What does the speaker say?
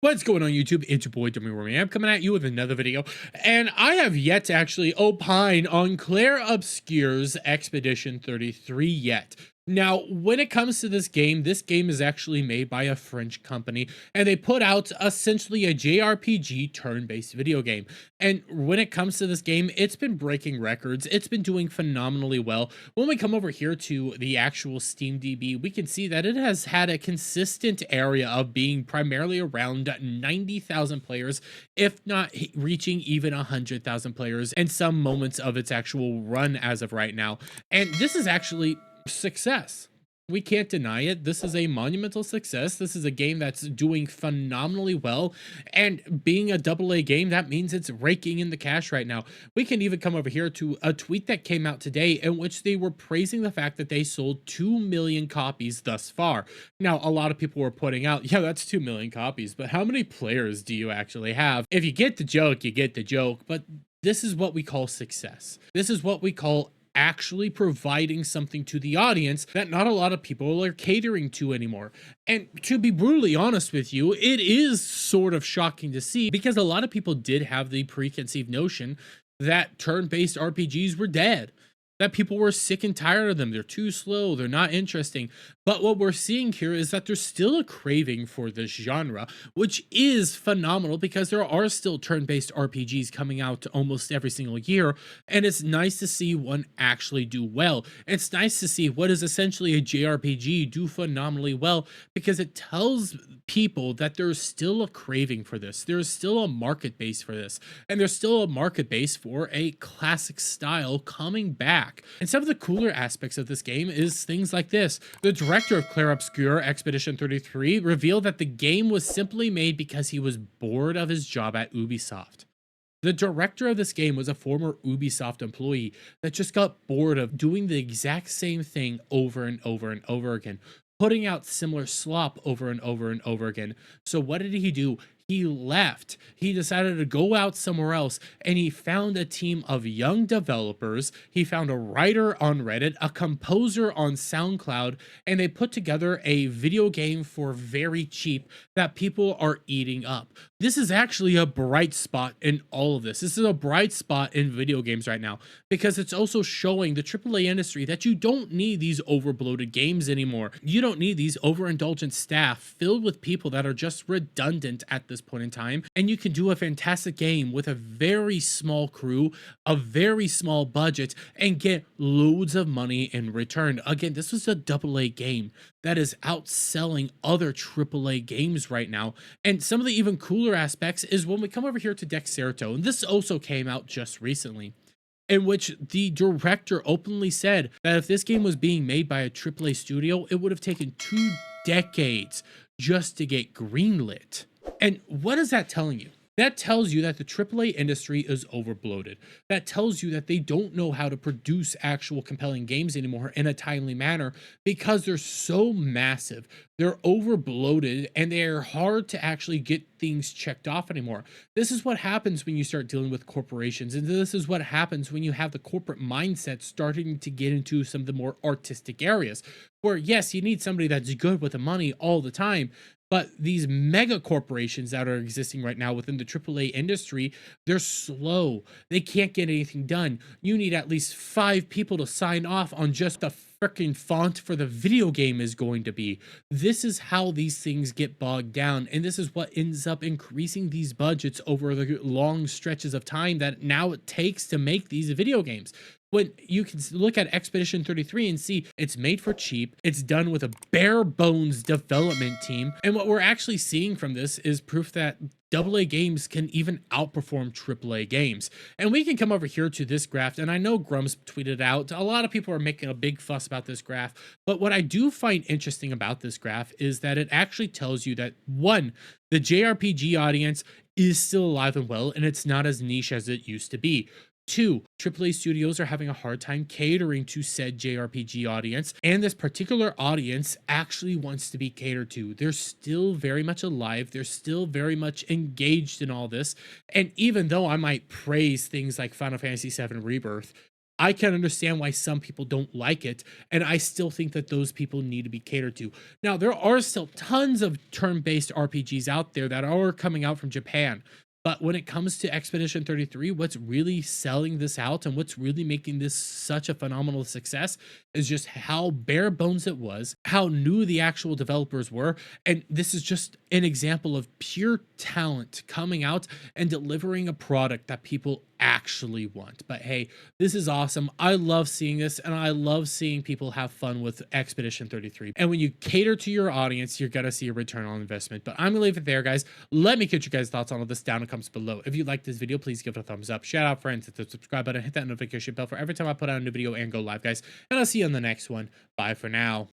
What's going on YouTube? It's your boy Dummy. I'm coming at you with another video, and I have yet to actually opine on Claire Obscure's Expedition 33 yet. Now, when it comes to this game is actually made by a French company, and they put out essentially a JRPG turn-based video game. And when it comes to this game, it's been breaking records. It's been doing phenomenally well. When we come over here to the actual Steam DB, we can see that it has had a consistent area of being primarily around 90,000 players, if not reaching even 100,000 players in some moments of its actual run as of right now. And this is actually success. We can't deny it. This is a monumental success. This is a game that's doing phenomenally well, and being a AA game, that means it's raking in the cash right now. We can even come over here to a tweet that came out today in which they were praising the fact that they sold 2 million copies thus far. Now, a lot of people were pointing out, yeah, that's 2 million copies, but how many players do you actually have? If you get the joke, you get the joke, but this is what we call success. This is what we call actually providing something to the audience that not a lot of people are catering to anymore. And to be brutally honest with you, it is sort of shocking to see, because a lot of people did have the preconceived notion that turn-based RPGs were dead, that people were sick and tired of them. They're too slow, they're not interesting. But what we're seeing here is that there's still a craving for this genre, which is phenomenal because there are still turn-based RPGs coming out almost every single year, and it's nice to see one actually do well. It's nice to see what is essentially a JRPG do phenomenally well, because it tells people that there's still a craving for this. There's still a market base for this, and there's still a market base for a classic style coming back. And some of the cooler aspects of this game is things like this. The director of Claire Obscure Expedition 33 revealed that the game was simply made because he was bored of his job at Ubisoft. The director of this game was a former Ubisoft employee that just got bored of doing the exact same thing over and over and over again, putting out similar slop over and over and over again. So what did he do? He left. He decided to go out somewhere else, and he found a team of young developers. He found a writer on Reddit, a composer on SoundCloud, and they put together a video game for very cheap that people are eating up. This is actually a bright spot in all of this. This is a bright spot in video games right now, because it's also showing the AAA industry that you don't need these overbloated games anymore. You don't need these overindulgent staff filled with people that are just redundant at this point in time, and you can do a fantastic game with a very small crew, a very small budget, and get loads of money in return. Again, this was a AA game that is outselling other AAA games right now. And some of the even cooler aspects is when we come over here to Dexerto, and this also came out just recently, in which the director openly said that if this game was being made by a AAA studio, it would have taken 2 decades just to get greenlit. And what is that telling you? That tells you that the AAA industry is overbloated. That tells you that they don't know how to produce actual compelling games anymore in a timely manner, because they're so massive, they're overbloated, and they're hard to actually get things checked off anymore. This is what happens when you start dealing with corporations, and this is what happens when you have the corporate mindset starting to get into some of the more artistic areas, where yes, you need somebody that's good with the money all the time. But these mega corporations that are existing right now within the AAA industry, they're slow. They can't get anything done. You need at least 5 people to sign off on just the freaking font for the video game is going to be. This is how these things get bogged down, and this is what ends up increasing these budgets over the long stretches of time that now it takes to make these video games. When you can look at Expedition 33 and see it's made for cheap, it's done with a bare bones development team, and what we're actually seeing from this is proof that AA games can even outperform AAA games. And we can come over here to this graph, and I know Grumps tweeted out, a lot of people are making a big fuss about this graph, but what I do find interesting about this graph is that it actually tells you that, one, the JRPG audience is still alive and well, and it's not as niche as it used to be. 2, AAA studios are having a hard time catering to said JRPG audience, and this particular audience actually wants to be catered to. They're still very much alive, they're still very much engaged in all this, and even though I might praise things like Final Fantasy VII Rebirth, I can understand why some people don't like it, and I still think that those people need to be catered to. Now, there are still tons of turn-based RPGs out there that are coming out from Japan. But when it comes to Expedition 33, what's really selling this out and what's really making this such a phenomenal success is just how bare bones it was, how new the actual developers were. And this is just an example of pure talent coming out and delivering a product that people actually want. But hey, this is awesome. I love seeing this, and I love seeing people have fun with Expedition 33. And when you cater to your audience, you're gonna see a return on investment. But I'm gonna leave it there, guys. Let me get you guys' thoughts on all this down in the comments below. If you like this video, please give it a thumbs up. Shout out friends, hit the subscribe button, hit that notification bell for every time I put out a new video and go live, guys. And I'll see you on the next one. Bye for now.